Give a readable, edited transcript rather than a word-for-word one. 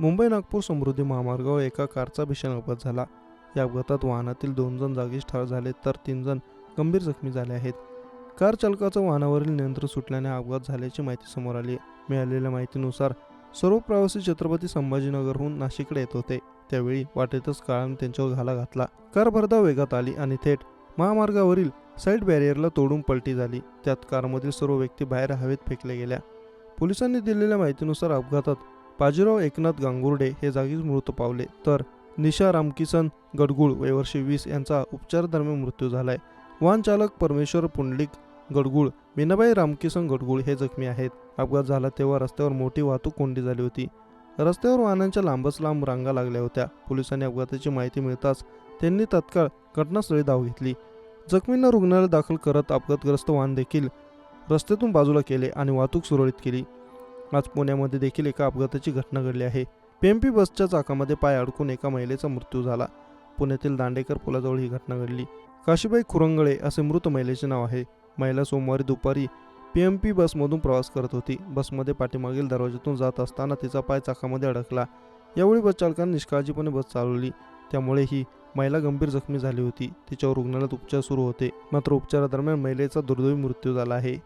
मुंबई नागपूर समृद्धी महामार्गावर एका कारचा भीषण अपघात झाला. या अपघातात वाहनातील 2 जण जागीच ठार झाले तर 3 जण गंभीर जखमी झाले आहेत. कार चालकाचं वाहनावरील नियंत्रण सुटल्याने अपघात झाल्याची माहिती समोर आली आहे. मिळालेल्या माहितीनुसार सर्व प्रवासी छत्रपती संभाजीनगरहून नाशिककडे येत होते. त्यावेळी वाटेतच कारने त्यांच्यावर घाला घातला. कार भरधाव वेगात आली आणि थेट महामार्गावरील साईड बॅरियरला तोडून पलटी झाली. त्यात कारमधील सर्व व्यक्ती बाहेर हवेत फेकल्या गेल्या. पोलिसांनी दिलेल्या माहितीनुसार अपघातात बाजीराव एकनाथ गांगुर्डे हे जागीच मृत पावले तर निशा रामकिसन गडगुळ वय वर्ष 20 यांचा उपचारादरम्यान मृत्यू झालाय. वाहन चालक परमेश्वर पुंडलिक गडगुळ, मीनाबाई रामकिसन गडगुळ हे जखमी आहेत. अपघात झाला तेव्हा रस्त्यावर मोठी वाहतूक कोंडी झाली होती. रस्त्यावर वाहनांच्या लांबच लांब रांगा लागल्या होत्या. पोलिसांनी अपघाताची माहिती मिळताच त्यांनी तत्काळ घटनास्थळी धाव घेतली. जखमींना रुग्णालयात दाखल करत अपघातग्रस्त वाहन देखील रस्त्यातून बाजूला केले आणि वाहतूक सुरळीत केली. आज पुण्यामध्ये देखील एका अपघाताची घटना घडली आहे. पीएमपी बसच्या चाकामध्ये पाय अडकून एका महिलेचा मृत्यू झाला. पुण्यातील दांडेकर पुलाजवळ ही घटना घडली. काशीबाई खुरंगळे असे मृत महिलेचे नाव आहे. महिला सोमवारी दुपारी पीएमपी बसमधून प्रवास करत होती. बसमध्ये पाठीमागील दरवाजातून जात असताना तिचा पाय चाकामध्ये अडकला. यावेळी बस चालकाने निष्काळजीपणे बस चालवली. त्यामुळे ही महिला गंभीर जखमी झाली होती. तिच्यावर रुग्णालयात उपचार सुरू होते. मात्र उपचारादरम्यान महिलेचा दुर्दैवी मृत्यू झाला आहे.